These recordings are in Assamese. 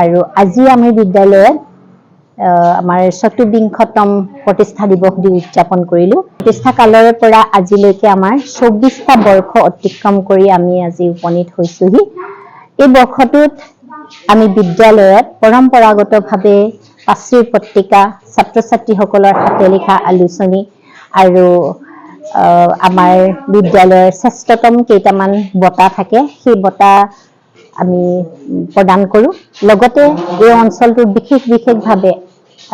আৰু আজি আমি বিদ্যালয়ত আমাৰ ৪৪তম প্ৰতিষ্ঠা দিৱস উদযাপন কৰিলো। প্ৰতিষ্ঠা কালৰ পৰা আজিলৈকে আমাৰ ২৪টা বৰ্ষ অতিক্ৰম কৰি আমি আজি উপনীত হৈছোহি। এই বৰ্ষটোত আমি বিদ্যালয়ত পৰম্পৰাগতভাৱে পাশ্ৰীৰ পত্ৰিকা, ছাত্ৰ-ছাত্ৰীসকলৰ হাতে লিখা আলোচনী আৰু আমাৰ বিদ্যালয়ৰ শ্ৰেষ্ঠতম কেইটামান বঁটা থাকে, সেই বঁটা আমি প্ৰদান কৰোঁ। লগতে এই অঞ্চলটোত বিশেষভাৱে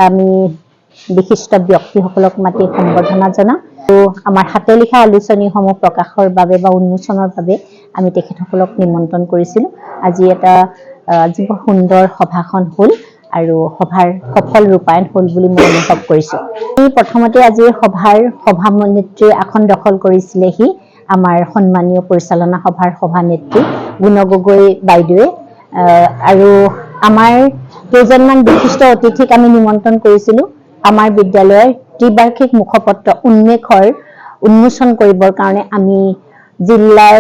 আমি বিশিষ্ট ব্যক্তিসকলক মাতি সম্বৰ্ধনা জনাওঁ। আৰু আমাৰ হাতে লিখা আলোচনীসমূহ প্ৰকাশৰ বাবে বা উন্মোচনৰ বাবে আমি তেখেতসকলক নিমন্ত্ৰণ কৰিছিলোঁ। আজি এটা বৰ সুন্দৰ সভাখন হ'ল আৰু সভাৰ সফল ৰূপায়ণ হ'ল বুলি মই অনুভৱ কৰিছোঁ। প্ৰথমতে আজি সভানেত্ৰীৰ আসন দখল কৰিছিলেহি আমাৰ সন্মানীয় পৰিচালনা সভাৰ সভানেত্ৰী গুণ গগৈ বাইদেৱে। আৰু আমাৰ কেইজনমান বিশিষ্ট অতিথিক আমি নিমন্ত্ৰণ কৰিছিলোঁ আমাৰ বিদ্যালয়ৰ ত্ৰিবাৰ্ষিক মুখপত্ৰ উন্মেষৰ উন্মোচন কৰিবৰ কাৰণে। আমি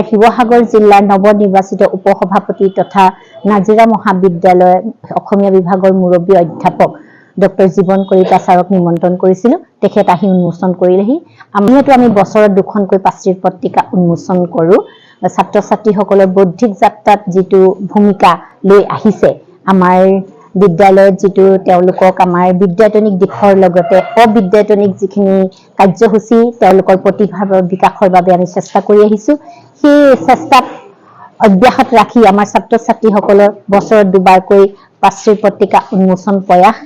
শিৱসাগৰ জিলাৰ নৱনিৰ্বাচিত উপসভাপতি তথা নাজিৰা মহাবিদ্যালয় অসমীয়া বিভাগৰ মুৰব্বী অধ্যাপক ডক্টৰ জীৱন কলিতা ছাৰক নিমন্ত্ৰণ কৰিছিলোঁ। তেখেত আহি উন্মোচন কৰিলেহি। যিহেতু আমি বছৰত 2খনকৈ পাশ্ৰীৰ পত্ৰিকা উন্মোচন কৰোঁ, ছাত্ৰ-ছাত্ৰীসকলৰ বৌদ্ধিক যাত্ৰাত যিটো ভূমিকা লৈ আহিছে, আমাৰ বিদ্যালয়ত যিটো তেওঁলোকক আমাৰ বিদ্যায়তনিক দিশৰ লগতে অবিদ্যায়তনিক যিখিনি কাৰ্যসূচী তেওঁলোকৰ প্ৰতিভাৰ বিকাশৰ বাবে আমি চেষ্টা কৰি আহিছোঁ, সেই চেষ্টাত অব্যাহত ৰাখি আমাৰ ছাত্ৰ-ছাত্ৰীসকলৰ বছৰত 2বাৰকৈ পাশ্ৰীৰ পত্ৰিকা উন্মোচন প্ৰয়াস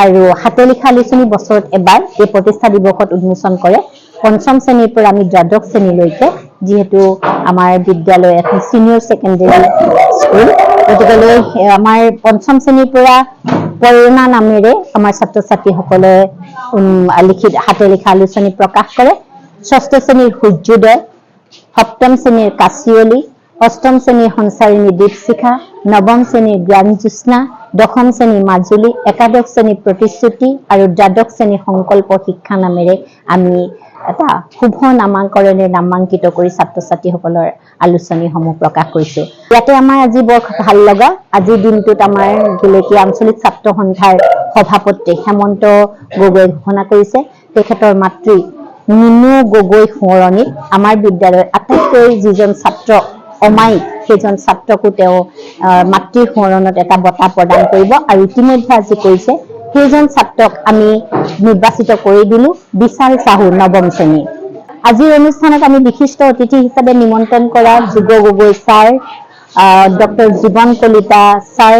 আৰু হাতে লিখা আলোচনী বছৰত এবাৰ এই প্ৰতিষ্ঠা দিৱসত উন্মোচন কৰে। ৫ম শ্ৰেণীৰ পৰা আমি দ্বাদশ শ্ৰেণীলৈকে, যিহেতু আমাৰ বিদ্যালয় এখন ছিনিয়ৰ ছেকেণ্ডেৰী স্কুল, গতিকে আমাৰ ৫ম শ্ৰেণীৰ পৰা প্ৰেৰণা নামেৰে আমাৰ ছাত্ৰ-ছাত্ৰীসকলে হাতে লিখা আলোচনী প্ৰকাশ কৰে। ৬ষ্ঠ শ্ৰেণীৰ সূৰ্যোদয়, ৭ম শ্ৰেণীৰ কাচিয়লি, ৮ম শ্ৰেণীৰ সঞ্চাৰিণী দীপশিখা, ৯ম শ্ৰেণীৰ জ্ঞানজ্যোৎস্না, ১০ম শ্ৰেণীৰ মাজুলী, একাদশ শ্ৰেণীৰ প্ৰতিশ্ৰুতি আৰু দ্বাদশ শ্ৰেণীৰ সংকল্প শিক্ষা নামেৰে আমি এটা শুভ নামাকৰণে নামাংকিত কৰি ছাত্ৰ-ছাত্ৰীসকলৰ আলোচনীসমূহ প্ৰকাশ কৰিছোঁ। ইয়াতে আমাৰ আজি বৰ ভাল লগা, আজিৰ দিনটোত আমাৰ গেলেকীয়া আঞ্চলিক ছাত্ৰ সন্থাৰ সভাপতি হেমন্ত গগৈয়ে ঘোষণা কৰিছে তেখেতৰ মাতৃ মিনু গগৈ সোঁৱৰণীত আমাৰ বিদ্যালয়ৰ আটাইতকৈ যিজন ছাত্ৰ অমায়িক, সেইজন ছাত্ৰকো তেওঁ মাতৃৰ সোঁৱৰণত এটা বঁটা প্ৰদান কৰিব। আৰু ইতিমধ্যে আজি কৰিছে, সেইজন ছাত্ৰক আমি নিৰ্বাচিত কৰি দিলোঁ, বিশাল চাহু ৯ম শ্ৰেণী। আজিৰ অনুষ্ঠানত আমি বিশিষ্ট অতিথি হিচাপে নিমন্ত্ৰণ কৰা যোগ গগৈ ছাৰ, ডক্টৰ জীৱন কলিতা ছাৰ,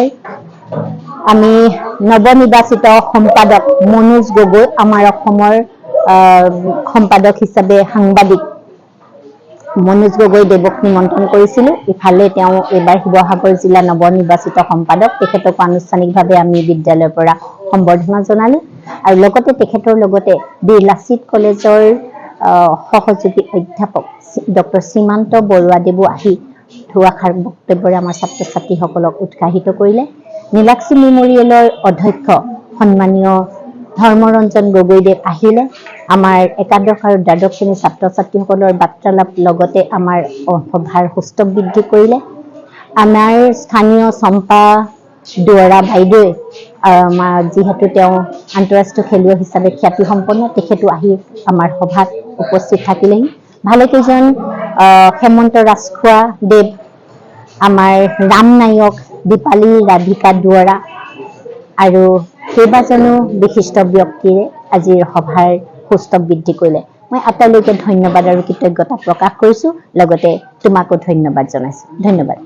আমি নৱনিৰ্বাচিত সম্পাদক মনোজ গগৈ, আমাৰ অসমৰ সম্পাদক হিচাপে সাংবাদিক মনোজ গগৈ দেৱক নিমন্ত্ৰণ কৰিছিলোঁ। ইফালে তেওঁ এইবাৰ শিৱসাগৰ জিলা নৱনিৰ্বাচিত সম্পাদক, তেখেতক আনুষ্ঠানিকভাৱে আমি বিদ্যালয়ৰ পৰা সম্বৰ্ধনা জনালোঁ। আৰু লগতে তেখেতৰ লগতে বীৰ লাচিত কলেজৰ সহযোগী অধ্যাপক ডক্টৰ সীমান্ত বৰুৱাদেৱো আহি দুআষাৰ বক্তব্যৰে আমাৰ ছাত্ৰ-ছাত্ৰীসকলক উৎসাহিত কৰিলে। নীলাক্ষী মেমৰিয়েলৰ অধ্যক্ষ সন্মানীয় ধৰ্মৰঞ্জন গগৈদেৱ আহিলে। আমাৰ একাদশ আৰু দ্বাদশ শ্ৰেণীৰ ছাত্ৰ-ছাত্ৰীসকলৰ বাৰ্তালাপ লগতে আমাৰ সভাৰ সৌষ্ঠৱ বৃদ্ধি কৰিলে। আমাৰ স্থানীয় চম্পা দুৱৰা বাইদেৱে, যিহেতু তেওঁ আন্তঃৰাষ্ট্ৰীয় খেলুৱৈ হিচাপে খ্যাতিসম্পন্ন, তেখেতো আহি আমাৰ সভাত উপস্থিত থাকিলেহি। ভালেকেইজন হেমন্ত ৰাজখোৱা দেৱ, আমাৰ ৰাম নায়ক, দীপালী ৰাধিকা দুৱৰা আৰু কেইবাজনো বিশিষ্ট ব্যক্তিয়ে আজিৰ সভাৰ সৌষ্ঠৱ বৃদ্ধি কৰিলে। মই আটাইলৈকে ধন্যবাদ আৰু কৃতজ্ঞতা প্ৰকাশ কৰিছোঁ, লগতে তোমাকো ধন্যবাদ জনাইছোঁ। ধন্যবাদ।